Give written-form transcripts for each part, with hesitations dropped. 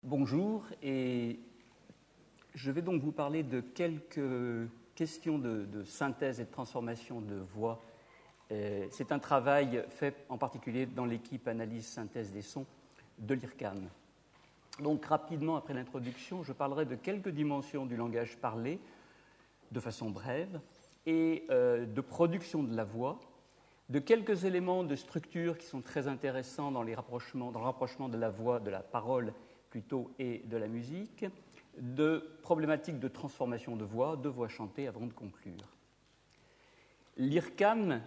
Bonjour, et je vais donc vous parler de quelques questions de synthèse et de transformation de voix. C'est un travail fait en particulier dans l'équipe analyse-synthèse des sons de l'IRCAM. Donc rapidement, après l'introduction, je parlerai de quelques dimensions du langage parlé, de façon brève, et de production de la voix, de quelques éléments de structure qui sont très intéressants dans le rapprochement de la voix, de la parole plutôt, et de la musique, de problématiques de transformation de voix chantées avant de conclure. L'IRCAM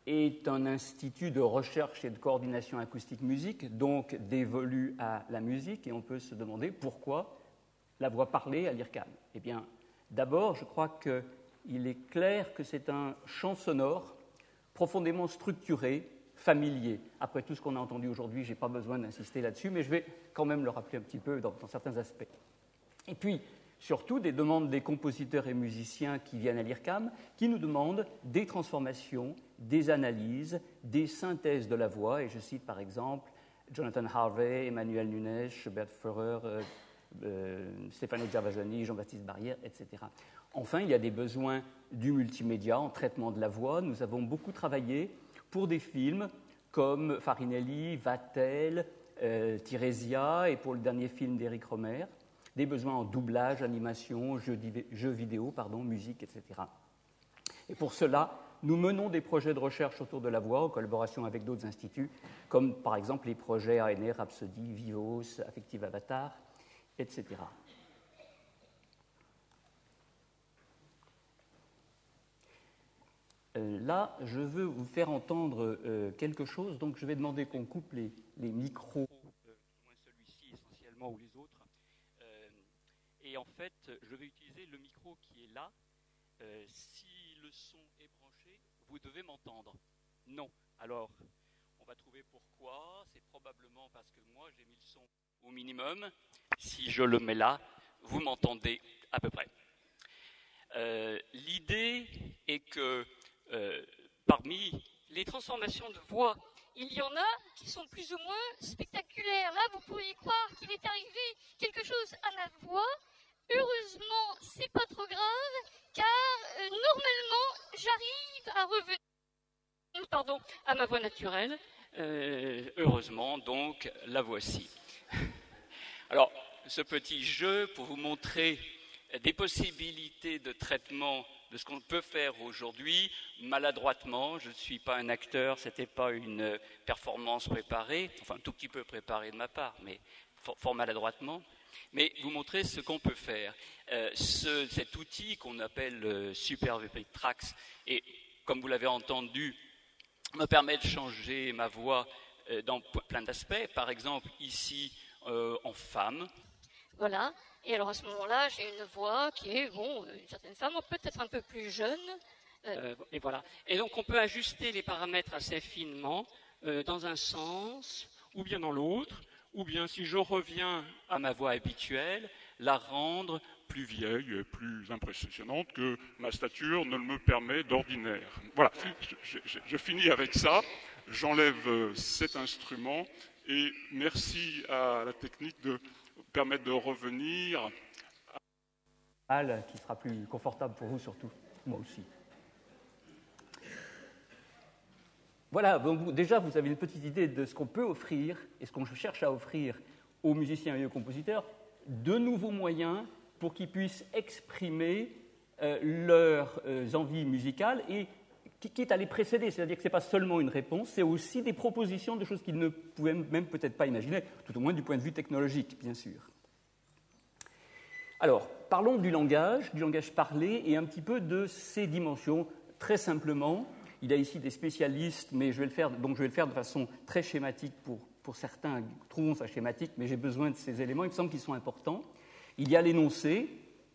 est un institut de recherche et de coordination acoustique-musique, donc dévolu à la musique, et on peut se demander pourquoi la voix parlée à l'IRCAM. Eh bien, d'abord, je crois qu'il est clair que c'est un champ sonore profondément structuré, familier. Après tout ce qu'on a entendu aujourd'hui, je n'ai pas besoin d'insister là-dessus, mais je vais quand même le rappeler un petit peu dans certains aspects. Et puis, surtout, des demandes des compositeurs et musiciens qui viennent à l'IRCAM, qui nous demandent des transformations, des analyses, des synthèses de la voix, et je cite par exemple Jonathan Harvey, Emmanuel Nunes, Bert Führer, Stefano Gervasoni, Jean-Baptiste Barrière, etc. Enfin, il y a des besoins du multimédia en traitement de la voix. Nous avons beaucoup travaillé pour des films comme Farinelli, Vatel, Tiresia, et pour le dernier film d'Éric Rohmer, des besoins en doublage, animation, jeux vidéo, musique, etc. Et pour cela, nous menons des projets de recherche autour de la voix en collaboration avec d'autres instituts, comme par exemple les projets ANR, Rhapsody, Vivos, Affective Avatar, etc. Là, je veux vous faire entendre quelque chose, donc je vais demander qu'on coupe les micros, du moins celui-ci essentiellement ou les autres. Et en fait, je vais utiliser le micro qui est là. Si le son est branché, vous devez m'entendre. Non. Alors, on va trouver pourquoi. C'est probablement parce que moi, j'ai mis le son au minimum. Si je le mets là, vous m'entendez à peu près. L'idée est que parmi les transformations de voix, il y en a qui sont plus ou moins spectaculaires. Là, vous pourriez croire qu'il est arrivé quelque chose à ma voix. Heureusement, c'est pas trop grave, car normalement, j'arrive à revenir à ma voix naturelle. Heureusement, donc, la voici. Alors, ce petit jeu pour vous montrer des possibilités de traitement de ce qu'on peut faire aujourd'hui, maladroitement. Je ne suis pas un acteur, ce n'était pas une performance préparée, enfin un tout petit peu préparée de ma part, mais fort maladroitement. Mais vous montrer ce qu'on peut faire. Cet outil qu'on appelle Super VP Tracks, et comme vous l'avez entendu, me permet de changer ma voix dans plein d'aspects. Par exemple, ici, en femme. Voilà. Et alors à ce moment-là, j'ai une voix qui est, une certaine femme, peut-être un peu plus jeune. Et voilà. Et donc on peut ajuster les paramètres assez finement dans un sens ou bien dans l'autre, ou bien si je reviens à ma voix habituelle, la rendre plus vieille et plus impressionnante que ma stature ne me permet d'ordinaire. Voilà, je finis avec ça, j'enlève cet instrument et merci à la technique de permettre de revenir à qui sera plus confortable pour vous surtout, moi aussi. Voilà, donc déjà vous avez une petite idée de ce qu'on peut offrir et ce qu'on cherche à offrir aux musiciens et aux compositeurs, de nouveaux moyens pour qu'ils puissent exprimer leurs envies musicales et quitte à les précéder, c'est-à-dire que ce n'est pas seulement une réponse, c'est aussi des propositions de choses qu'ils ne pouvaient même peut-être pas imaginer, tout au moins du point de vue technologique, bien sûr. Alors, parlons du langage parlé et un petit peu de ses dimensions, très simplement. Il y a ici des spécialistes, mais je vais le faire de façon très schématique pour certains, trouvons ça schématique, mais j'ai besoin de ces éléments, il me semble qu'ils sont importants. Il y a l'énoncé,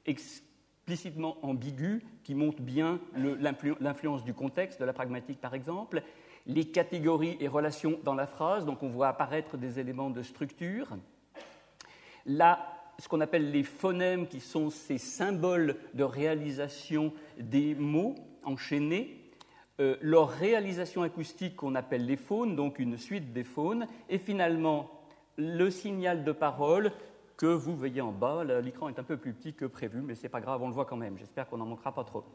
explicitement ambigu, qui montre bien l'influence du contexte, de la pragmatique par exemple, les catégories et relations dans la phrase, donc on voit apparaître des éléments de structure. Ce qu'on appelle les phonèmes, qui sont ces symboles de réalisation des mots enchaînés, leur réalisation acoustique qu'on appelle les phônes, donc une suite des phônes, et finalement le signal de parole que vous voyez en bas. L'écran est un peu plus petit que prévu, mais ce n'est pas grave, on le voit quand même. J'espère qu'on n'en manquera pas trop.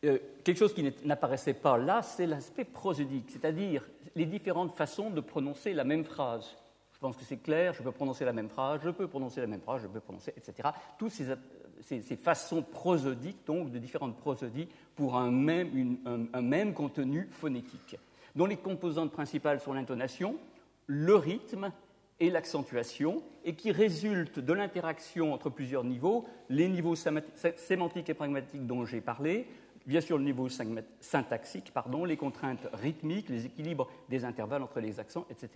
Quelque chose qui n'apparaissait pas là, c'est l'aspect prosodique, c'est-à-dire les différentes façons de prononcer la même phrase. Je pense que c'est clair, je peux prononcer la même phrase, je peux prononcer la même phrase, je peux prononcer, etc. Toutes ces façons prosodiques, donc de différentes prosodies, pour un même contenu phonétique, dont les composantes principales sont l'intonation, le rythme et l'accentuation, et qui résultent de l'interaction entre plusieurs niveaux, les niveaux sémantiques et pragmatiques dont j'ai parlé, bien sûr le niveau syntaxique, les contraintes rythmiques, les équilibres des intervalles entre les accents, etc.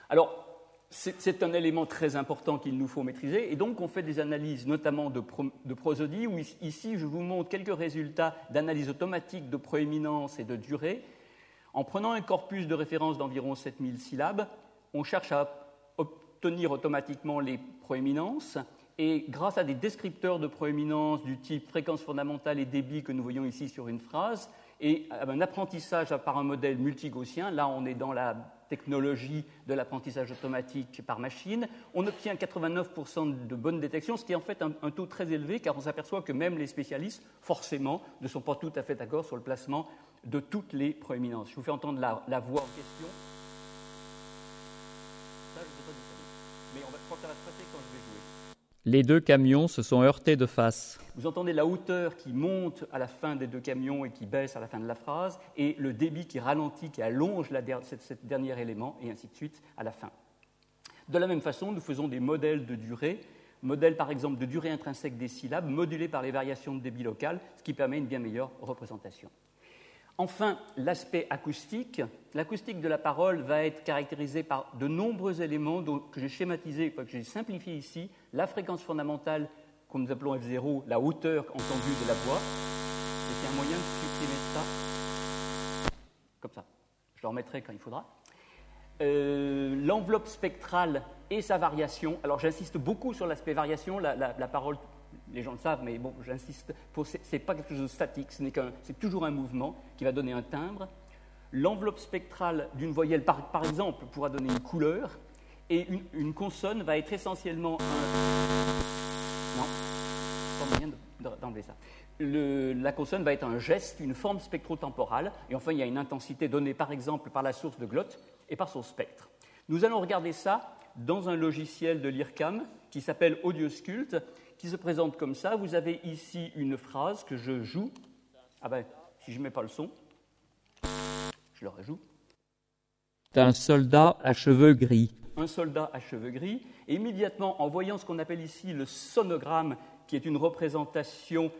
Alors, c'est un élément très important qu'il nous faut maîtriser, et donc on fait des analyses notamment de prosodie, où ici je vous montre quelques résultats d'analyse automatique de proéminence et de durée. En prenant un corpus de référence d'environ 7000 syllabes, on cherche à obtenir automatiquement les proéminences, et grâce à des descripteurs de proéminence du type fréquence fondamentale et débit que nous voyons ici sur une phrase, et un apprentissage par un modèle multigaussien, là on est dans la technologie de l'apprentissage automatique par machine, on obtient 89% de bonne détection, ce qui est en fait un taux très élevé, car on s'aperçoit que même les spécialistes, forcément, ne sont pas tout à fait d'accord sur le placement de toutes les proéminences. Je vous fais entendre la voix en question. Ça, je ne sais pas du tout, mais je crois que ça va se passer quand je vais jouer. Les deux camions se sont heurtés de face. Vous entendez la hauteur qui monte à la fin des deux camions et qui baisse à la fin de la phrase, et le débit qui ralentit, qui allonge ce dernier élément, et ainsi de suite à la fin. De la même façon, nous faisons des modèles de durée, modèles par exemple de durée intrinsèque des syllabes, modulés par les variations de débit local, ce qui permet une bien meilleure représentation. Enfin, l'aspect acoustique. L'acoustique de la parole va être caractérisée par de nombreux éléments que j'ai schématisés, que j'ai simplifiés ici. La fréquence fondamentale, que nous appelons F0, la hauteur entendue de la voix. C'est un moyen de supprimer ça, comme ça. Je le remettrai quand il faudra. L'enveloppe spectrale et sa variation. Alors j'insiste beaucoup sur l'aspect variation, la parole... Les gens le savent, mais bon, j'insiste, ce n'est pas quelque chose de statique, c'est toujours un mouvement qui va donner un timbre. L'enveloppe spectrale d'une voyelle, par exemple, pourra donner une couleur, et une consonne va être essentiellement Non, pas moyen d'enlever ça. La consonne va être un geste, une forme spectro-temporale, et enfin, il y a une intensité donnée, par exemple, par la source de glotte et par son spectre. Nous allons regarder ça dans un logiciel de l'IRCAM qui s'appelle Audioscult, qui se présente comme ça. Vous avez ici une phrase que je joue. Ah ben, si je ne mets pas le son, je le rejoue. Un soldat à cheveux gris. Un soldat à cheveux gris. Et immédiatement, en voyant ce qu'on appelle ici le sonogramme, qui est une représentation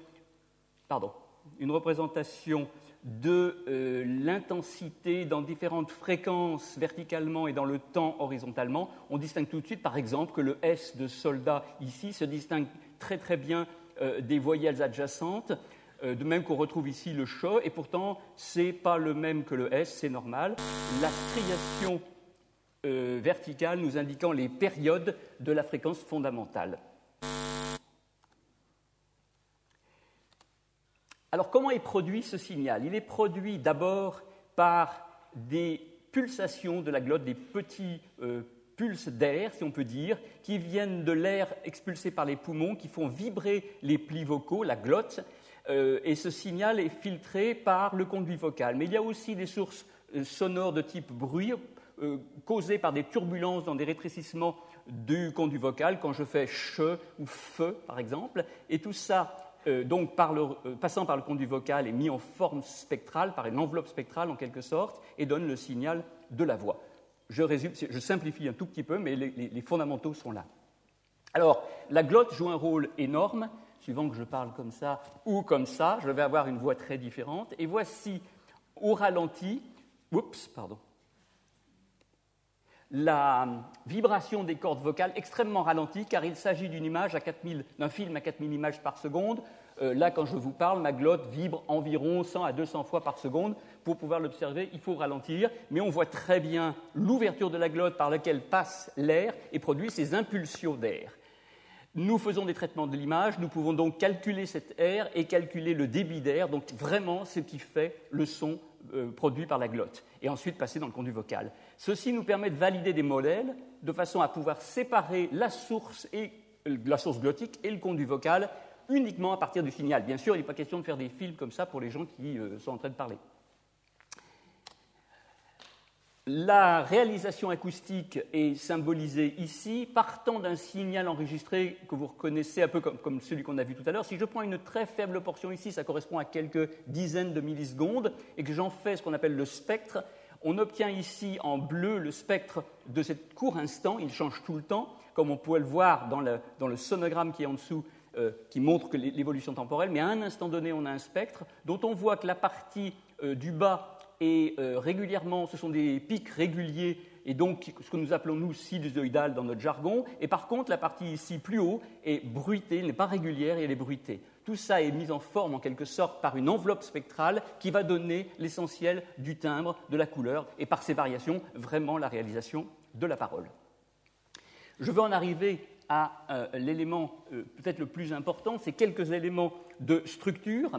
de l'intensité dans différentes fréquences verticalement et dans le temps horizontalement, on distingue tout de suite, par exemple, que le S de soldat ici se distingue très très bien des voyelles adjacentes, de même qu'on retrouve ici le ch, et pourtant ce n'est pas le même que le S, c'est normal. La striation verticale nous indiquant les périodes de la fréquence fondamentale. Alors, comment est produit ce signal ? Il est produit d'abord par des pulsations de la glotte, des petits pulses d'air, si on peut dire, qui viennent de l'air expulsé par les poumons, qui font vibrer les plis vocaux, la glotte, et ce signal est filtré par le conduit vocal. Mais il y a aussi des sources sonores de type bruit, causées par des turbulences dans des rétrécissements du conduit vocal, quand je fais ch ou fe, par exemple, et tout ça... donc passant par le conduit vocal est mis en forme spectrale, par une enveloppe spectrale en quelque sorte, et donne le signal de la voix. Je résume, je simplifie un tout petit peu, mais les fondamentaux sont là. Alors, la glotte joue un rôle énorme, suivant que je parle comme ça ou comme ça, je vais avoir une voix très différente, et voici au ralenti, la vibration des cordes vocales extrêmement ralentie, car il s'agit d'un film à 4000 images par seconde. Là, quand je vous parle, ma glotte vibre environ 100 à 200 fois par seconde. Pour pouvoir l'observer, il faut ralentir, mais on voit très bien l'ouverture de la glotte par laquelle passe l'air et produit ces impulsions d'air. Nous faisons des traitements de l'image, nous pouvons donc calculer cet air et calculer le débit d'air, donc vraiment ce qui fait le son produit par la glotte, et ensuite passer dans le conduit vocal. Ceci nous permet de valider des modèles de façon à pouvoir séparer la source glottique et le conduit vocal uniquement à partir du signal. Bien sûr, il n'est pas question de faire des films comme ça pour les gens qui sont en train de parler. La réalisation acoustique est symbolisée ici, partant d'un signal enregistré que vous reconnaissez un peu comme celui qu'on a vu tout à l'heure. Si je prends une très faible portion ici, ça correspond à quelques dizaines de millisecondes, et que j'en fais ce qu'on appelle le spectre, on obtient ici en bleu le spectre de ce court instant. Il change tout le temps, comme on peut le voir dans le sonogramme qui est en dessous, qui montre que l'évolution temporelle, mais à un instant donné, on a un spectre dont on voit que la partie du bas et régulièrement, ce sont des pics réguliers, et donc ce que nous appelons, nous, sinusoïdal dans notre jargon, et par contre, la partie ici plus haut est bruitée, n'est pas régulière et elle est bruitée. Tout ça est mis en forme, en quelque sorte, par une enveloppe spectrale qui va donner l'essentiel du timbre, de la couleur, et par ces variations, vraiment la réalisation de la parole. Je veux en arriver à l'élément peut-être le plus important, c'est quelques éléments de structure,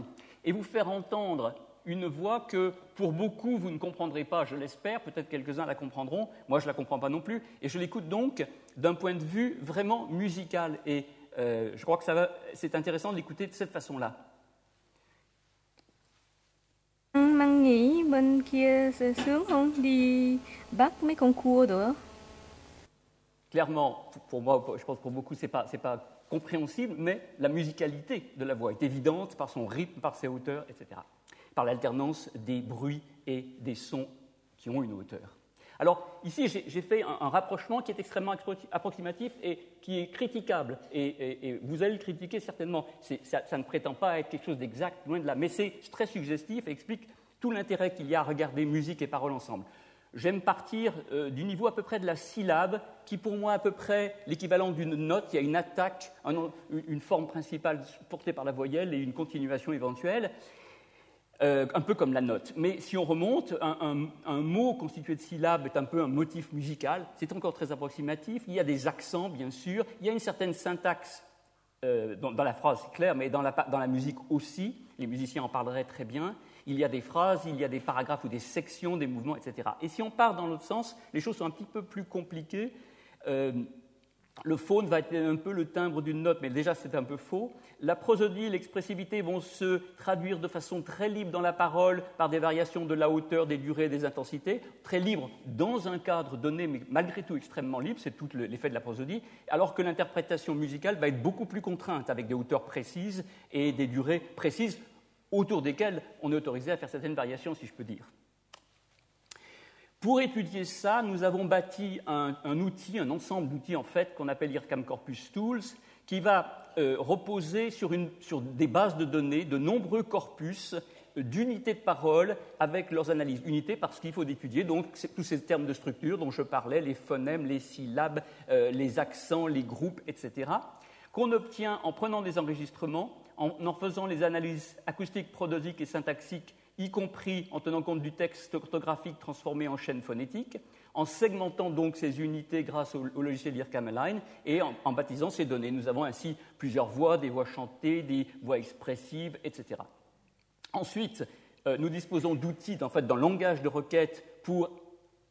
et vous faire entendre une voix que, pour beaucoup, vous ne comprendrez pas, je l'espère, peut-être quelques-uns la comprendront, moi je ne la comprends pas non plus, et je l'écoute donc d'un point de vue vraiment musical, et je crois que c'est intéressant de l'écouter de cette façon-là. Mang nghĩ bên kia sướng không? Đi bắt mấy con cua được. Clairement, pour moi, je pense que pour beaucoup, c'est pas compréhensible, mais la musicalité de la voix est évidente par son rythme, par ses hauteurs, etc., par l'alternance des bruits et des sons qui ont une hauteur. Alors, ici, j'ai fait un rapprochement qui est extrêmement approximatif et qui est critiquable, et vous allez le critiquer certainement. Ça ne prétend pas être quelque chose d'exact, loin de là, mais c'est très suggestif et explique tout l'intérêt qu'il y a à regarder musique et paroles ensemble. J'aime partir du niveau à peu près de la syllabe, qui pour moi est à peu près l'équivalent d'une note. Il y a une attaque, une forme principale portée par la voyelle et une continuation éventuelle, un peu comme la note. Mais si on remonte, un mot constitué de syllabes est un peu un motif musical. C'est encore très approximatif. Il y a des accents, bien sûr. Il y a une certaine syntaxe dans la phrase, c'est clair, mais dans la musique aussi. Les musiciens en parleraient très bien. Il y a des phrases, il y a des paragraphes ou des sections, des mouvements, etc. Et si on part dans l'autre sens, les choses sont un petit peu plus compliquées. Le phone va être un peu le timbre d'une note, mais déjà c'est un peu faux. La prosodie, l'expressivité vont se traduire de façon très libre dans la parole par des variations de la hauteur, des durées, des intensités, très libre dans un cadre donné, mais malgré tout extrêmement libre, c'est tout l'effet de la prosodie, alors que l'interprétation musicale va être beaucoup plus contrainte, avec des hauteurs précises et des durées précises, autour desquelles on est autorisé à faire certaines variations, si je peux dire. Pour étudier ça, nous avons bâti un outil, un ensemble d'outils en fait, qu'on appelle IRCAM Corpus Tools, qui va reposer sur des bases de données, de nombreux corpus d'unités de parole avec leurs analyses. Unités parce qu'il faut étudier donc tous ces termes de structure dont je parlais, les phonèmes, les syllabes, les accents, les groupes, etc., qu'on obtient en prenant des enregistrements, en faisant les analyses acoustiques, prosodiques et syntaxiques, y compris en tenant compte du texte orthographique transformé en chaîne phonétique, en segmentant donc ces unités grâce au logiciel IRCAM Align et en baptisant ces données. Nous avons ainsi plusieurs voix, des voix chantées, des voix expressives, etc. Ensuite, nous disposons d'outils en fait, dans le langage de requête pour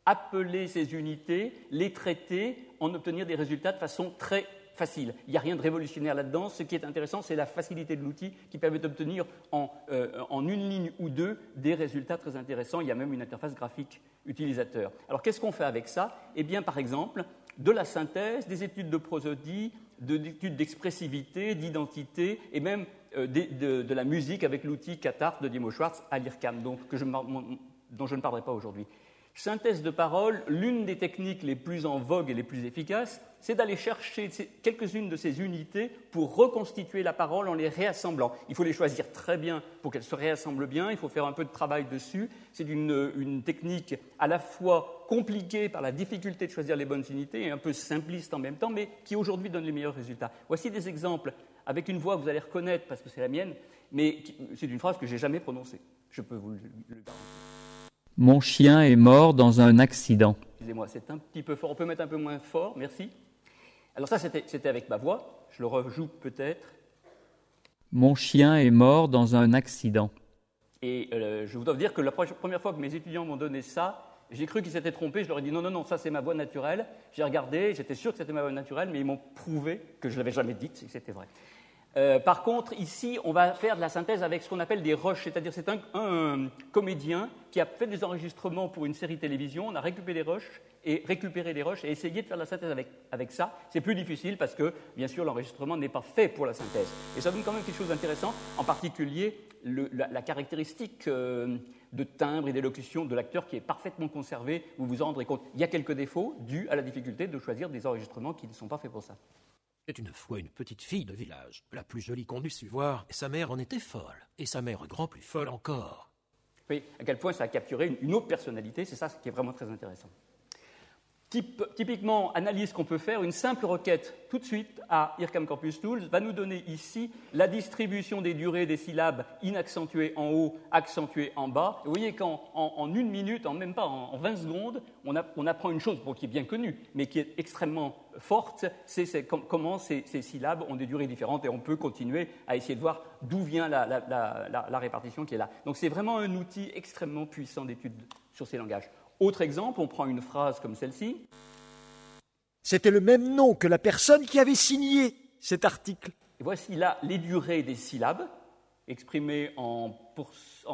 appeler ces unités, les traiter, en obtenir des résultats de façon très facile. Il n'y a rien de révolutionnaire là-dedans. Ce qui est intéressant, c'est la facilité de l'outil qui permet d'obtenir en une ligne ou deux des résultats très intéressants. Il y a même une interface graphique utilisateur. Alors, qu'est-ce qu'on fait avec ça? Eh bien, par exemple, de la synthèse, des études de prosodie, des études d'expressivité, d'identité, et même de la musique avec l'outil Qatar de Dimo Schwartz à l'IRCAM, dont je ne parlerai pas aujourd'hui. Synthèse de parole, l'une des techniques les plus en vogue et les plus efficaces, c'est d'aller chercher quelques-unes de ces unités pour reconstituer la parole en les réassemblant. Il faut les choisir très bien pour qu'elles se réassemblent bien, il faut faire un peu de travail dessus. C'est une technique à la fois compliquée par la difficulté de choisir les bonnes unités et un peu simpliste en même temps, mais qui aujourd'hui donne les meilleurs résultats. Voici des exemples avec une voix que vous allez reconnaître parce que c'est la mienne, mais c'est une phrase que je n'ai jamais prononcée. Je peux vous le garantir. Mon chien est mort dans un accident. Excusez-moi, c'est un petit peu fort. On peut mettre un peu moins fort, merci. Alors ça, c'était avec ma voix. Je le rejoue peut-être. Mon chien est mort dans un accident. Et je vous dois dire que la première fois que mes étudiants m'ont donné ça, j'ai cru qu'ils s'étaient trompés. Je leur ai dit non, ça c'est ma voix naturelle. J'ai regardé, j'étais sûr que c'était ma voix naturelle, mais ils m'ont prouvé que je ne l'avais jamais dite et que c'était vrai. Par contre, ici, on va faire de la synthèse avec ce qu'on appelle des rushs, c'est-à-dire c'est un comédien qui a fait des enregistrements pour une série télévision, on a récupéré les rushs et essayé de faire de la synthèse avec ça. C'est plus difficile parce que, bien sûr, l'enregistrement n'est pas fait pour la synthèse. Et ça donne quand même quelque chose d'intéressant, en particulier la caractéristique de timbre et d'élocution de l'acteur qui est parfaitement conservée. Vous vous en rendrez compte. Il y a quelques défauts dus à la difficulté de choisir des enregistrements qui ne sont pas faits pour ça. C'est une fois une petite fille de village, la plus jolie qu'on eût su voir, et sa mère en était folle, et sa mère grand plus folle encore. Oui, à quel point ça a capturé une autre personnalité, c'est ça qui est vraiment très intéressant. Typiquement, analyse qu'on peut faire, une simple requête tout de suite à IRCAM Corpus Tools va nous donner ici la distribution des durées des syllabes inaccentuées en haut, accentuées en bas. Et vous voyez qu'en une minute, même pas en 20 secondes, on apprend une chose qui est bien connue, mais qui est extrêmement forte, c'est comment ces syllabes ont des durées différentes et on peut continuer à essayer de voir d'où vient la répartition qui est là. Donc c'est vraiment un outil extrêmement puissant d'étude sur ces langages. Autre exemple, on prend une phrase comme celle-ci. C'était le même nom que la personne qui avait signé cet article. Et voici là les durées des syllabes, exprimées en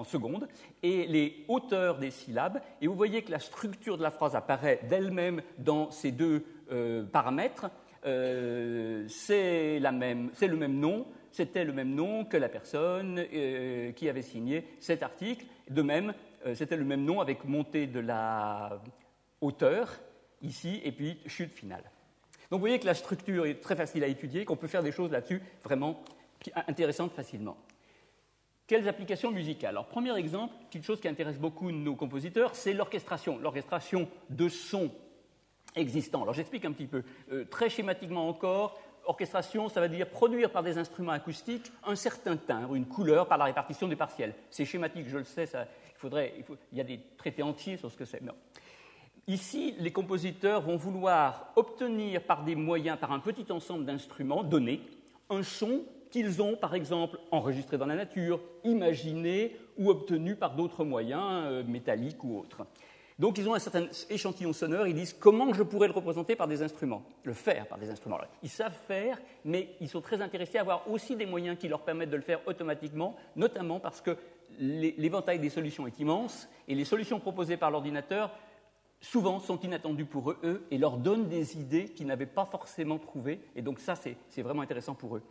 secondes, et les hauteurs des syllabes. Et vous voyez que la structure de la phrase apparaît d'elle-même dans ces deux paramètres. C'est le même nom, c'était le même nom que la personne qui avait signé cet article. De même, c'était le même nom avec montée de la hauteur, ici, et puis chute finale. Donc vous voyez que la structure est très facile à étudier, qu'on peut faire des choses là-dessus vraiment intéressantes facilement. Quelles applications musicales? Alors, premier exemple, quelque chose qui intéresse beaucoup nos compositeurs, c'est l'orchestration de sons existants. Alors j'explique un petit peu. Très schématiquement encore, orchestration, ça veut dire produire par des instruments acoustiques un certain timbre, une couleur par la répartition des partiels. C'est schématique, je le sais, il y a des traités entiers sur ce que c'est. Non. Ici, les compositeurs vont vouloir obtenir par des moyens, par un petit ensemble d'instruments donnés, un son qu'ils ont, par exemple, enregistré dans la nature, imaginé ou obtenu par d'autres moyens, métalliques ou autres. Donc, ils ont un certain échantillon sonore, ils disent comment je pourrais le représenter par des instruments, le faire par des instruments. Alors, ils savent faire, mais ils sont très intéressés à avoir aussi des moyens qui leur permettent de le faire automatiquement, notamment parce que l'éventail des solutions est immense et les solutions proposées par l'ordinateur souvent sont inattendues pour eux et leur donnent des idées qu'ils n'avaient pas forcément trouvées. Et donc ça, c'est vraiment intéressant pour eux.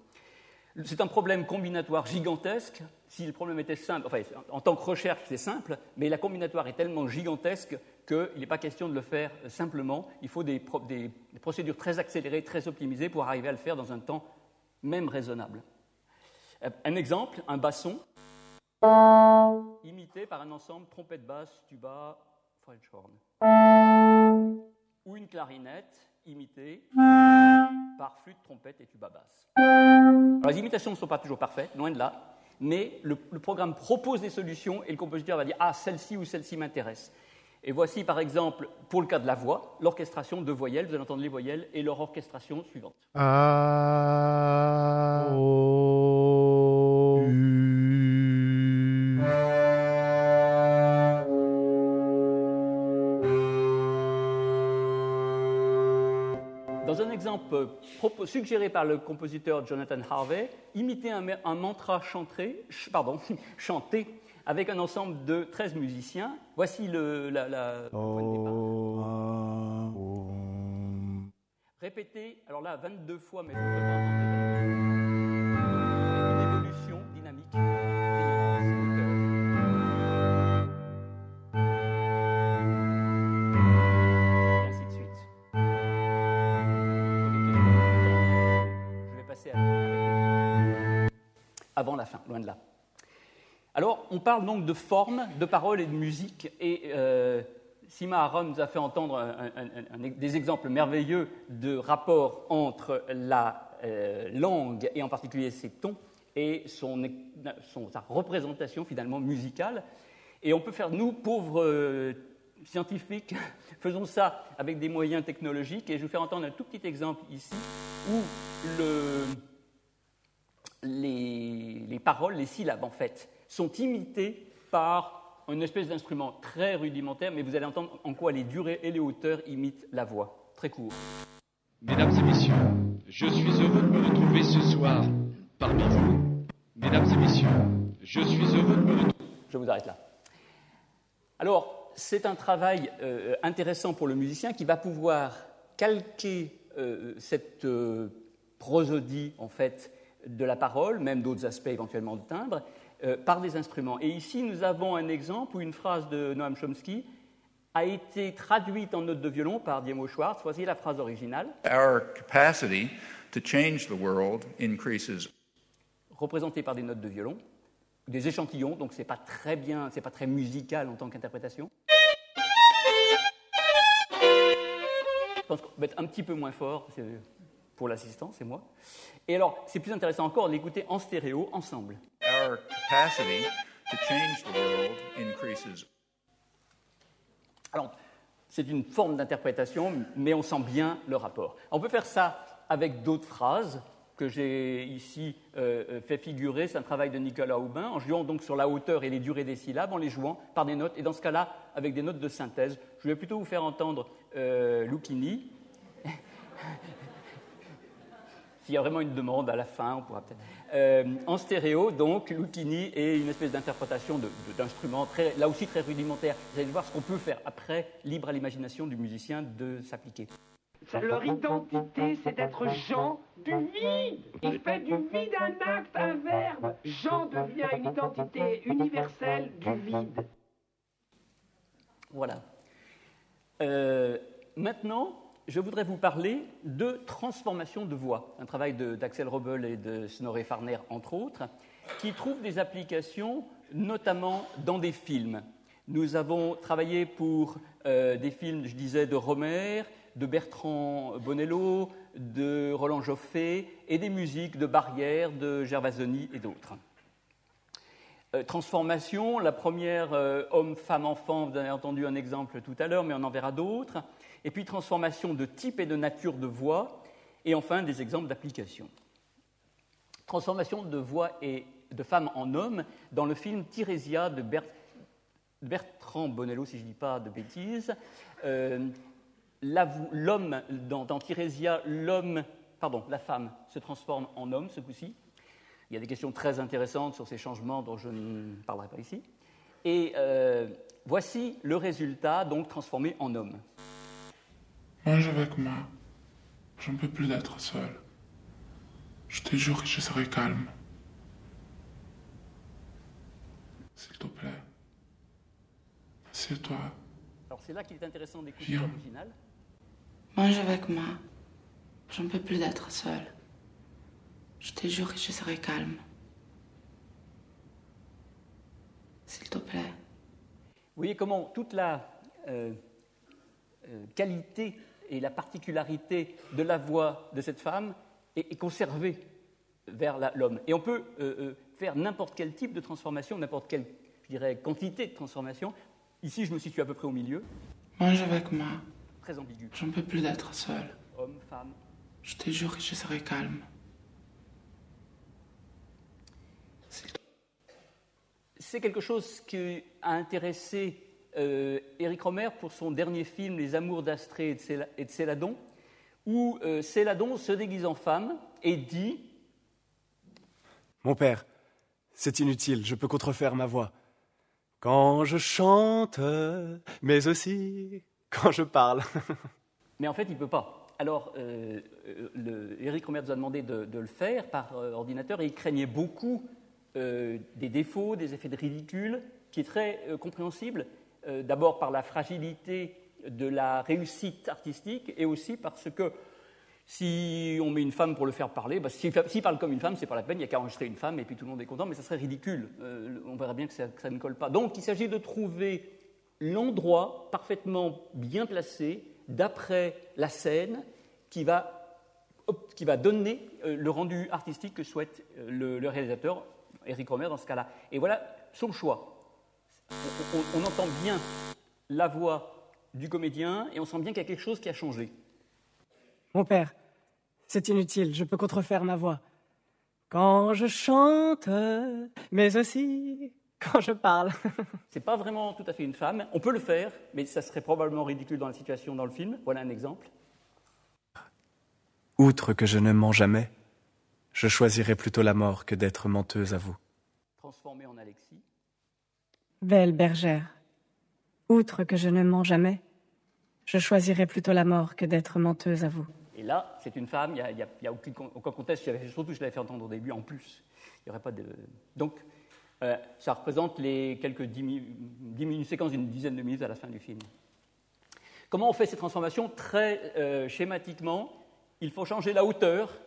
C'est un problème combinatoire gigantesque. Si le problème était simple, enfin, en tant que recherche, c'est simple, mais la combinatoire est tellement gigantesque qu'il n'est pas question de le faire simplement. Il faut des procédures très accélérées, très optimisées pour arriver à le faire dans un temps même raisonnable. Un exemple, un basson imité par un ensemble trompette basse, tuba, French horn. Ou une clarinette imitée par flûte, trompette et tuba basse. Alors, les imitations ne sont pas toujours parfaites, loin de là, mais le programme propose des solutions et le compositeur va dire « Ah, celle-ci ou celle-ci m'intéresse ». Et voici par exemple, pour le cas de la voix, l'orchestration de voyelles, vous allez entendre les voyelles et leur orchestration suivante. Ah, oh, Dans un exemple suggéré par le compositeur Jonathan Harvey, imiter un mantra chanté avec un ensemble de 13 musiciens. Voici le point de départ. Répétez, alors là, 22 fois, mais vous pouvez pas entendre une évolution dynamique. Et ainsi de suite. Je vais passer avant la fin, loin de là. Alors, on parle donc de forme, de parole et de musique, et Sima Aaron nous a fait entendre des exemples merveilleux de rapport entre la langue, et en particulier ses tons, et sa représentation finalement musicale. Et on peut faire, nous, pauvres scientifiques, faisons ça avec des moyens technologiques. Et je vais vous faire entendre un tout petit exemple ici où les paroles, les syllabes en fait, sont imitées par une espèce d'instrument très rudimentaire, mais vous allez entendre en quoi les durées et les hauteurs imitent la voix. Très court. Mesdames et messieurs, je suis heureux de me retrouver ce soir parmi vous. Mesdames et messieurs, je suis heureux de me retrouver. Je vous arrête là. Alors, c'est un travail intéressant pour le musicien qui va pouvoir calquer cette prosodie, en fait, de la parole, même d'autres aspects éventuellement de timbre, par des instruments. Et ici, nous avons un exemple où une phrase de Noam Chomsky a été traduite en notes de violon par Diemo Schwartz. Voici la phrase originale. Our capacity to change the world increases. Représentée par des notes de violon, des échantillons, donc c'est pas très bien, c'est pas très musical en tant qu'interprétation. Je pense qu'on va être un petit peu moins fort pour l'assistant, c'est moi. Et alors, c'est plus intéressant encore de l'écouter en stéréo, ensemble. Our capacity to change the world increases. Alors, c'est une forme d'interprétation, mais on sent bien le rapport. On peut faire ça avec d'autres phrases que j'ai ici fait figurer. C'est un travail de Nicolas Aubin, en jouant donc sur la hauteur et les durées des syllabes, en les jouant par des notes, et dans ce cas-là, avec des notes de synthèse. Je vais plutôt vous faire entendre Lucchini. S'il y a vraiment une demande à la fin, on pourra peut-être. En stéréo, donc, Lucchini est une espèce d'interprétation d'instruments, là aussi très rudimentaire. Vous allez voir ce qu'on peut faire après, libre à l'imagination du musicien de s'appliquer. Leur identité, c'est d'être Jean du vide. Il fait du vide un acte, un verbe. Jean devient une identité universelle du vide. Voilà. Maintenant, je voudrais vous parler de transformation de voix, un travail d'Axel Robel et de Snorre Farner, entre autres, qui trouve des applications notamment dans des films. Nous avons travaillé pour des films, je disais, de Rohmer, de Bertrand Bonello, de Roland Joffé, et des musiques de Barrière, de Gervasoni et d'autres. Transformation, la première homme, femme, enfant, vous avez entendu un exemple tout à l'heure, mais on en verra d'autres. Et puis transformation de type et de nature de voix, et enfin des exemples d'application. Transformation de voix et de femme en homme dans le film Tirésia de Bertrand Bonello, si je ne dis pas de bêtises. L'homme, dans Tirésia, la femme se transforme en homme ce coup-ci. Il y a des questions très intéressantes sur ces changements dont je ne parlerai pas ici. Et voici le résultat, donc transformé en homme. Mange avec moi. J'en peux plus d'être seul. Je te jure que je serai calme. S'il te plaît. Assieds-toi. Alors c'est là qu'il est intéressant d'écouter l'original. Mange avec moi. J'en peux plus d'être seul. Je te jure que je serai calme. S'il te plaît. Vous voyez comment toute la qualité et la particularité de la voix de cette femme est conservée vers l'homme. Et on peut faire n'importe quel type de transformation, n'importe quelle, je dirais, quantité de transformation. Ici, je me situe à peu près au milieu. Mange avec moi. Très ambigu. J'en peux plus d'être seul. Homme, femme. Je te jure que je serai calme. C'est quelque chose qui a intéressé Éric Rohmer pour son dernier film, Les Amours d'Astrée et de Céladon, où Céladon se déguise en femme et dit « Mon père, c'est inutile, je peux contrefaire ma voix. Quand je chante, mais aussi quand je parle. » Mais en fait, il ne peut pas. Alors, Éric Rohmer nous a demandé de le faire par ordinateur et il craignait beaucoup des défauts, des effets de ridicule, qui est très compréhensible. D'abord par la fragilité de la réussite artistique et aussi parce que si on met une femme pour le faire parler, s'il parle comme une femme, c'est pas la peine, il n'y a qu'à enregistrer une femme et puis tout le monde est content, mais ça serait ridicule. On verra bien que ça ne colle pas. Donc il s'agit de trouver l'endroit parfaitement bien placé d'après la scène qui va donner le rendu artistique que souhaite le réalisateur, Éric Rohmer dans ce cas-là. Et voilà son choix. On entend bien la voix du comédien et on sent bien qu'il y a quelque chose qui a changé. Mon père, c'est inutile, je peux contrefaire ma voix. Quand je chante, mais aussi quand je parle. C'est pas vraiment tout à fait une femme. On peut le faire, mais ça serait probablement ridicule dans la situation dans le film. Voilà un exemple. Outre que je ne mens jamais, je choisirais plutôt la mort que d'être menteuse à vous. Transformé en Alexis. Belle bergère, outre que je ne mens jamais, je choisirais plutôt la mort que d'être menteuse à vous. Et là, c'est une femme, il n'y a aucun contexte, surtout je l'avais fait entendre au début en plus. Il y aurait pas de... Donc, ça représente les quelques 10 séquences d'une dizaine de minutes à la fin du film. Comment on fait ces transformations? Très schématiquement, il faut changer la hauteur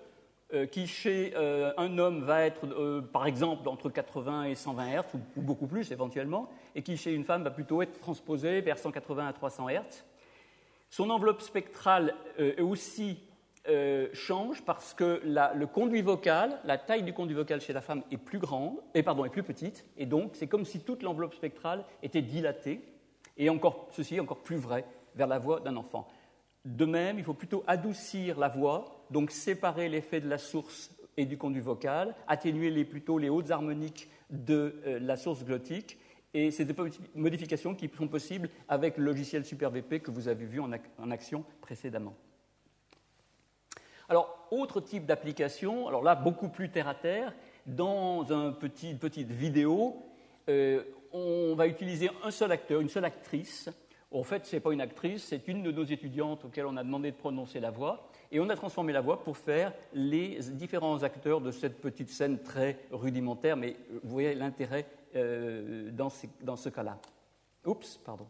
qui, chez un homme, va être, par exemple, entre 80 et 120 Hz, ou beaucoup plus éventuellement, et qui, chez une femme, va plutôt être transposée vers 180 à 300 Hz. Son enveloppe spectrale aussi change parce que le conduit vocal, la taille du conduit vocal chez la femme est plus grande, est plus petite, et donc c'est comme si toute l'enveloppe spectrale était dilatée, et ceci est encore plus vrai vers la voix d'un enfant. De même, il faut plutôt adoucir la voix, donc séparer l'effet de la source et du conduit vocal, atténuer plutôt les hautes harmoniques de la source glottique, et c'est des modifications qui sont possibles avec le logiciel SuperVP que vous avez vu en action précédemment. Alors, autre type d'application, alors là, beaucoup plus terre-à-terre, dans une petite vidéo, on va utiliser un seul acteur, une seule actrice. En fait, ce n'est pas une actrice, c'est une de nos étudiantes auxquelles on a demandé de prononcer la voix, et on a transformé la voix pour faire les différents acteurs de cette petite scène très rudimentaire, mais vous voyez l'intérêt dans ce cas-là. Oups, pardon.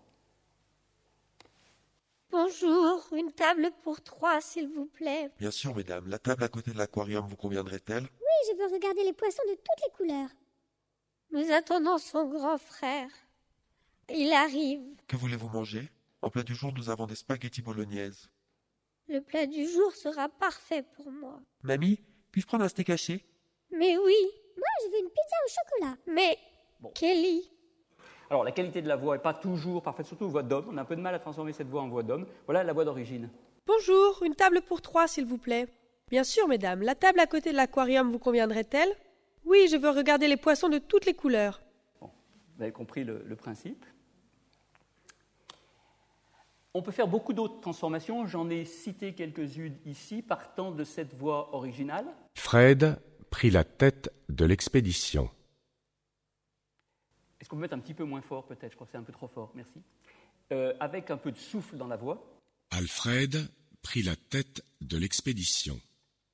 Bonjour, une table pour 3, s'il vous plaît. Bien sûr, mesdames. La table à côté de l'aquarium vous conviendrait-elle? Oui, je veux regarder les poissons de toutes les couleurs. Nous attendons son grand frère. Il arrive. Que voulez-vous manger? En plat du jour, nous avons des spaghettis bolognaise. Le plat du jour sera parfait pour moi. Mamie, puis-je prendre un steak haché? Mais oui. Moi, je veux une pizza au chocolat. Mais, bon. Kelly... Alors, la qualité de la voix n'est pas toujours parfaite, surtout voix d'homme. On a un peu de mal à transformer cette voix en voix d'homme. Voilà la voix d'origine. Bonjour, une table pour 3, s'il vous plaît. Bien sûr, mesdames. La table à côté de l'aquarium vous conviendrait-elle? Oui, je veux regarder les poissons de toutes les couleurs. Bon, vous avez compris le principe. On peut faire beaucoup d'autres transformations. J'en ai cité quelques-unes ici, partant de cette voix originale. Fred prit la tête de l'expédition. Est-ce qu'on peut mettre un petit peu moins fort, peut-être? Je crois que c'est un peu trop fort, merci. Avec un peu de souffle dans la voix. Alfred prit la tête de l'expédition.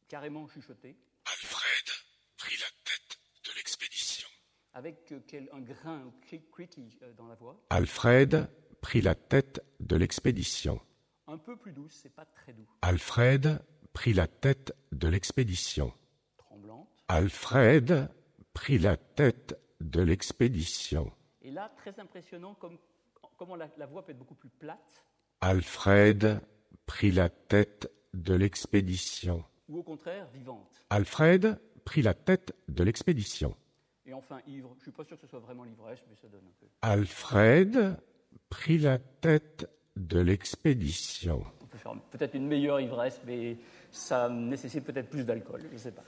Carrément chuchoté. Alfred prit la tête de l'expédition. Avec un grain creaky dans la voix. Alfred prit la tête de l'expédition. Un peu plus douce, c'est pas très doux. Alfred prit la tête de l'expédition. Tremblante. Alfred prit la tête de l'expédition. Et là, très impressionnant, comment la voix peut être beaucoup plus plate. Alfred prit la tête de l'expédition. Ou au contraire, vivante. Alfred prit la tête de l'expédition. Et enfin, ivre. Je ne suis pas sûr que ce soit vraiment l'ivresse, mais ça donne un peu. Alfred prit la tête de l'expédition. On peut faire peut-être une meilleure ivresse, mais ça nécessite peut-être plus d'alcool, je ne sais pas.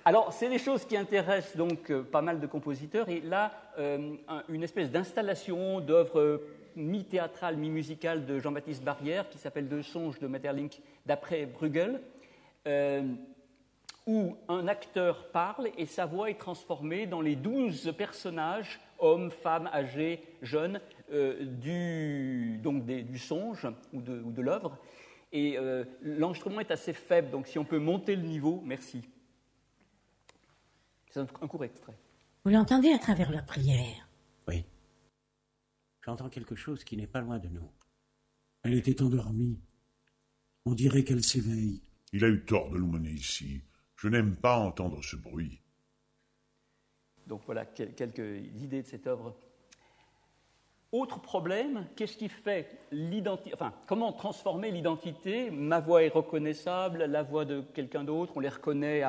Alors, c'est des choses qui intéressent donc pas mal de compositeurs. Et là, une espèce d'installation d'œuvres mi-théâtrales, mi-musicales de Jean-Baptiste Barrière, qui s'appelle Deux songes de Maeterlinck d'après Bruegel, où un acteur parle et sa voix est transformée dans les 12 personnages, hommes, femmes, âgés, jeunes, du songe ou de l'œuvre. Et l'enregistrement est assez faible, donc si on peut monter le niveau, merci. C'est un court extrait. Vous l'entendez à travers leur prière? Oui. J'entends quelque chose qui n'est pas loin de nous. Elle était endormie. On dirait qu'elle s'éveille. Il a eu tort de nous mener ici. Je n'aime pas entendre ce bruit. Donc voilà quelques idées de cette œuvre. Autre problème, qu'est-ce qui fait l'identité, comment transformer l'identité? Ma voix est reconnaissable, la voix de quelqu'un d'autre, on reconnaît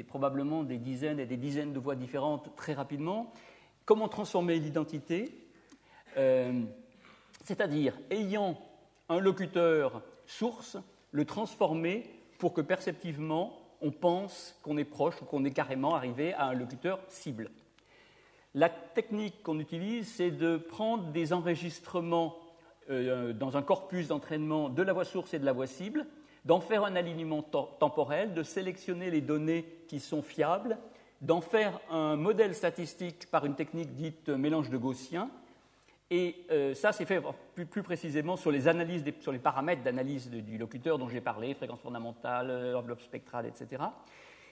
probablement des dizaines et des dizaines de voix différentes très rapidement. Comment transformer l'identité? c'est-à-dire ayant un locuteur source, le transformer pour que perceptivement on pense qu'on est proche ou qu'on est carrément arrivé à un locuteur cible. La technique qu'on utilise, c'est de prendre des enregistrements dans un corpus d'entraînement de la voix source et de la voix cible, d'en faire un alignement temporel, de sélectionner les données qui sont fiables, d'en faire un modèle statistique par une technique dite mélange de Gaussien. Et ça, c'est fait plus précisément sur les analyses, sur les paramètres d'analyse du locuteur dont j'ai parlé, fréquence fondamentale, enveloppe spectrale, etc.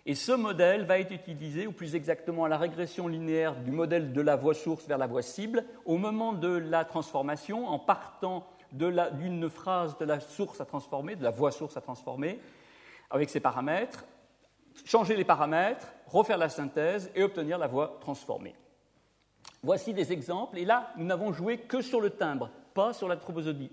Et ce modèle va être utilisé, ou plus exactement à la régression linéaire du modèle de la voix source vers la voix cible, au moment de la transformation, en partant d'une phrase de la source à transformer, de la voix source à transformer, avec ses paramètres, changer les paramètres, refaire la synthèse et obtenir la voix transformée. Voici des exemples, et là, nous n'avons joué que sur le timbre, pas sur la prosodie.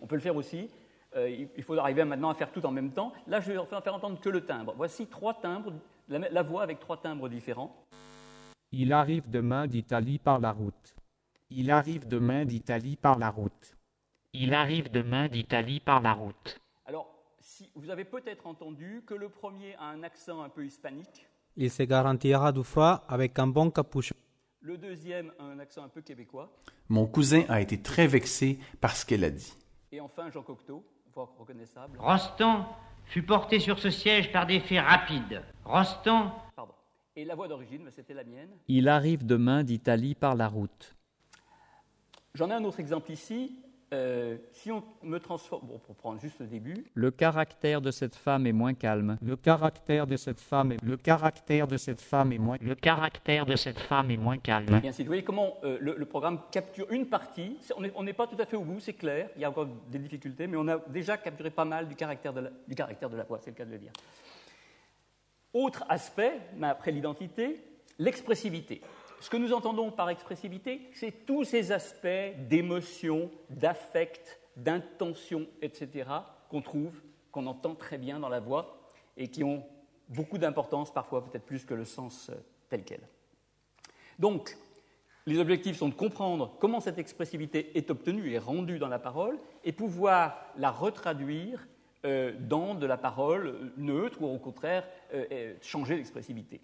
On peut le faire aussi, il faut arriver maintenant à faire tout en même temps. Là, je vais faire entendre que le timbre. Voici 3 timbres, la voix avec 3 timbres différents. Il arrive demain d'Italie par la route. Il arrive demain d'Italie par la route. Il arrive demain d'Italie par la route. Alors, si vous avez peut-être entendu que le premier a un accent un peu hispanique. Il se garantira du froid avec un bon capuchon. Le deuxième a un accent un peu québécois. Mon cousin a été très vexé par ce qu'elle a dit. Et enfin, Jean Cocteau, voix reconnaissable. Rostand fut porté sur ce siège par des faits rapides. Rostand... Pardon. Et la voix d'origine, c'était la mienne. Il arrive demain d'Italie par la route. J'en ai un autre exemple ici. Si on me transforme, pour prendre juste le début. Le caractère de cette femme est moins calme. Le caractère de cette femme est moins calme. Et ainsi, vous voyez comment le programme capture une partie. On n'est pas tout à fait au bout, c'est clair. Il y a encore des difficultés, mais on a déjà capturé pas mal du caractère de la voix, c'est le cas de le dire. Autre aspect, mais après l'identité, l'expressivité. Ce que nous entendons par expressivité, c'est tous ces aspects d'émotion, d'affect, d'intention, etc., qu'on trouve, qu'on entend très bien dans la voix et qui ont beaucoup d'importance, parfois peut-être plus que le sens tel quel. Donc, les objectifs sont de comprendre comment cette expressivité est obtenue et rendue dans la parole et pouvoir la retraduire dans de la parole neutre ou au contraire changer l'expressivité.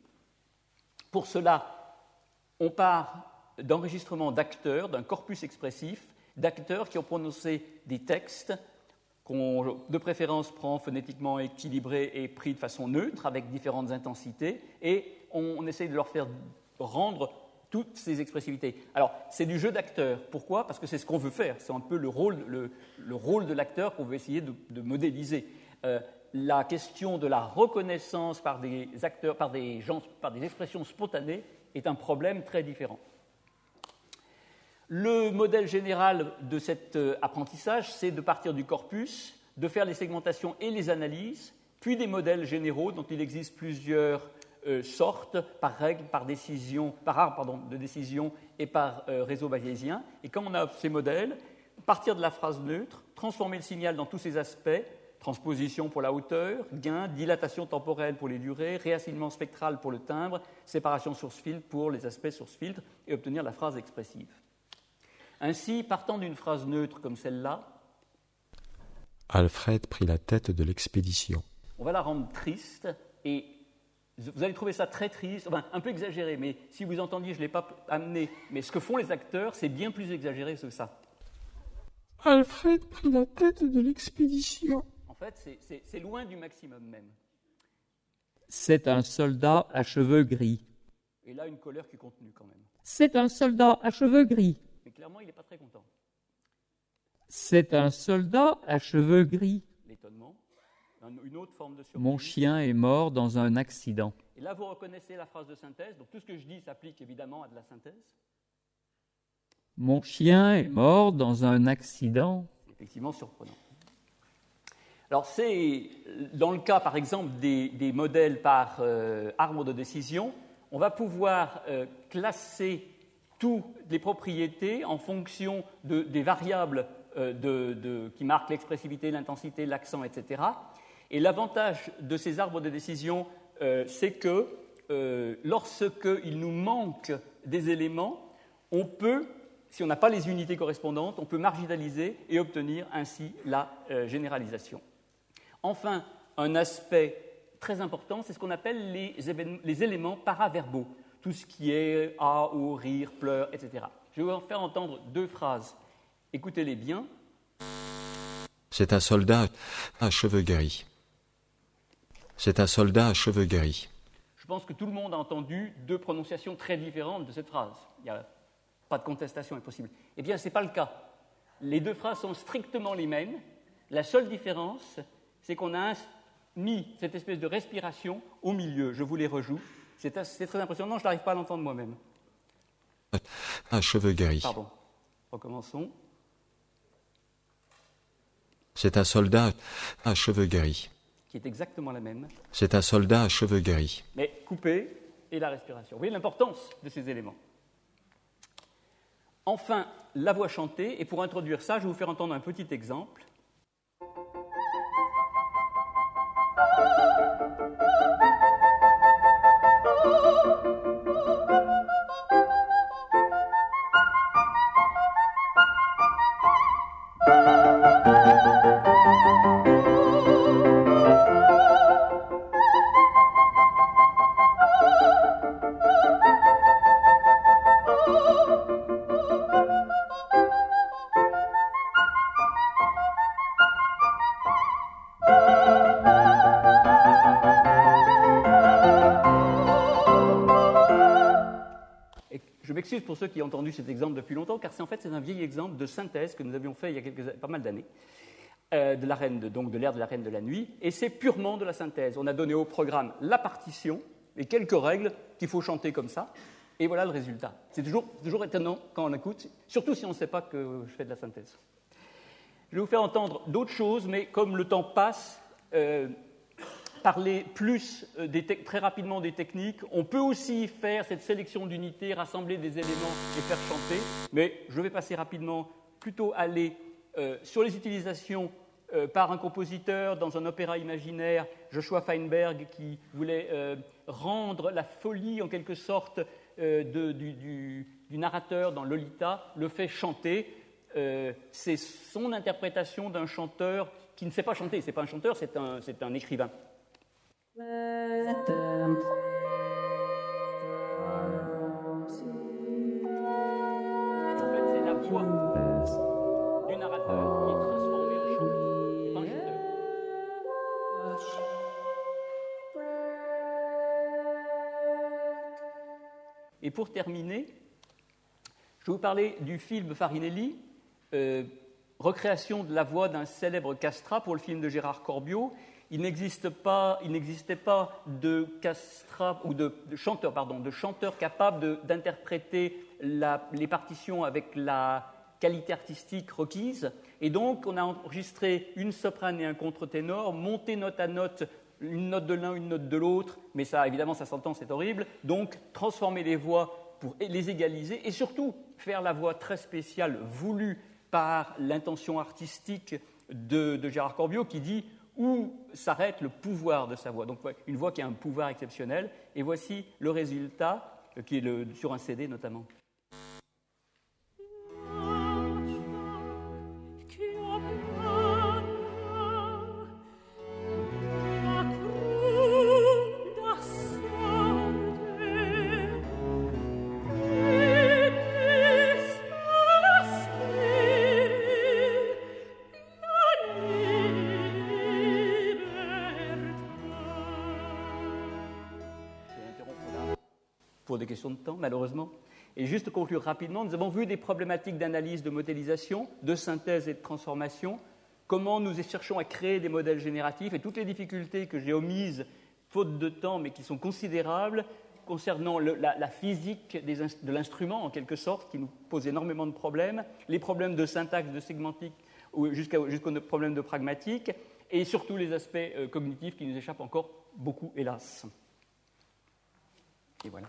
Pour cela, on part d'enregistrements d'acteurs, d'un corpus expressif, d'acteurs qui ont prononcé des textes qu'on, de préférence, prend phonétiquement équilibrés et pris de façon neutre, avec différentes intensités, et on essaye de leur faire rendre toutes ces expressivités. Alors, c'est du jeu d'acteurs. Pourquoi ? Parce que c'est ce qu'on veut faire. C'est un peu le rôle de l'acteur qu'on veut essayer de modéliser. La question de la reconnaissance par des acteurs, par des expressions spontanées, est un problème très différent. Le modèle général de cet apprentissage, c'est de partir du corpus, de faire les segmentations et les analyses, puis des modèles généraux dont il existe plusieurs sortes, par règle, par art de décision et par réseau bayésien. Et quand on a ces modèles, partir de la phrase neutre, transformer le signal dans tous ses aspects, transposition pour la hauteur, gain, dilatation temporelle pour les durées, réassignement spectral pour le timbre, séparation source-filtre pour les aspects source-filtre et obtenir la phrase expressive. Ainsi, partant d'une phrase neutre comme celle-là, Alfred prit la tête de l'expédition. On va la rendre triste et vous allez trouver ça très triste, enfin un peu exagéré, mais si vous entendiez, je ne l'ai pas amené, mais ce que font les acteurs, c'est bien plus exagéré que ça. Alfred prit la tête de l'expédition. En fait, c'est loin du maximum même. C'est un soldat à cheveux gris. Et là, une colère qui est contenue quand même. C'est un soldat à cheveux gris. Mais clairement, il n'est pas très content. C'est un soldat à cheveux gris. L'étonnement. Une autre forme de surprise. Mon chien est mort dans un accident. Et là, vous reconnaissez la phrase de synthèse. Donc tout ce que je dis s'applique évidemment à de la synthèse. Mon chien est mort dans un accident. C'est effectivement surprenant. Alors, c'est dans le cas, par exemple, des modèles par arbre de décision, on va pouvoir classer toutes les propriétés en fonction des variables qui marquent l'expressivité, l'intensité, l'accent, etc. Et l'avantage de ces arbres de décision, c'est que lorsqu'il nous manque des éléments, on peut si on n'a pas les unités correspondantes, on peut marginaliser et obtenir ainsi la généralisation. Enfin, un aspect très important, c'est ce qu'on appelle les éléments paraverbaux, tout ce qui est ah, ou, rire, pleurs, etc. Je vais vous faire entendre 2 phrases. Écoutez-les bien. C'est un soldat à cheveux gris. C'est un soldat à cheveux gris. Je pense que tout le monde a entendu 2 prononciations très différentes de cette phrase. Il n'y a pas de contestation est possible. Eh bien, ce n'est pas le cas. Les 2 phrases sont strictement les mêmes. La seule différence, c'est qu'on a mis cette espèce de respiration au milieu. Je vous les rejoue. C'est très impressionnant, je n'arrive pas à l'entendre moi-même. Un cheveux gris. Pardon. Recommençons. C'est un soldat à cheveux gris. Qui est exactement la même. C'est un soldat à cheveux gris. Mais coupé et la respiration. Vous voyez l'importance de ces éléments. Enfin, la voix chantée. Et pour introduire ça, je vais vous faire entendre un petit exemple. Pour ceux qui ont entendu cet exemple depuis longtemps, car c'est un vieil exemple de synthèse que nous avions fait il y a pas mal d'années, de l'ère de la Reine de la Nuit, et c'est purement de la synthèse. On a donné au programme la partition et quelques règles qu'il faut chanter comme ça, et voilà le résultat. C'est toujours étonnant quand on écoute, surtout si on ne sait pas que je fais de la synthèse. Je vais vous faire entendre d'autres choses, mais comme le temps passe, parler plus très rapidement des techniques. On peut aussi faire cette sélection d'unités, rassembler des éléments et faire chanter, mais je vais passer rapidement, plutôt aller sur les utilisations par un compositeur dans un opéra imaginaire, Joshua Feinberg, qui voulait rendre la folie en quelque sorte du narrateur dans Lolita, le fait chanter. C'est son interprétation d'un chanteur qui ne sait pas chanter. Ce n'est pas un chanteur, c'est un écrivain. En fait, c'est la voix du narrateur qui est transformée en chanteur. C'est pas un chanteur. Et pour terminer, je vais vous parler du film Farinelli, recréation de la voix d'un célèbre castrat pour le film de Gérard Corbiot. Il n'existait pas de castrat ou de chanteur capable d'interpréter les partitions avec la qualité artistique requise. Et donc, on a enregistré une soprane et un contre-ténor, monté note à note, une note de l'un, une note de l'autre, mais ça, évidemment, ça s'entend, c'est horrible. Donc, transformer les voix pour les égaliser et surtout faire la voix très spéciale voulue par l'intention artistique de Gérard Corbiot qui dit où s'arrête le pouvoir de sa voix. Donc une voix qui a un pouvoir exceptionnel. Et voici le résultat, qui est sur un CD notamment. Pour des questions de temps, malheureusement. Et juste conclure rapidement, nous avons vu des problématiques d'analyse, de modélisation, de synthèse et de transformation, comment nous cherchons à créer des modèles génératifs et toutes les difficultés que j'ai omises, faute de temps, mais qui sont considérables, concernant la physique de l'instrument, en quelque sorte, qui nous pose énormément de problèmes, les problèmes de syntaxe, de sémantique, jusqu'aux problèmes de pragmatique, et surtout les aspects cognitifs qui nous échappent encore beaucoup, hélas. Et voilà.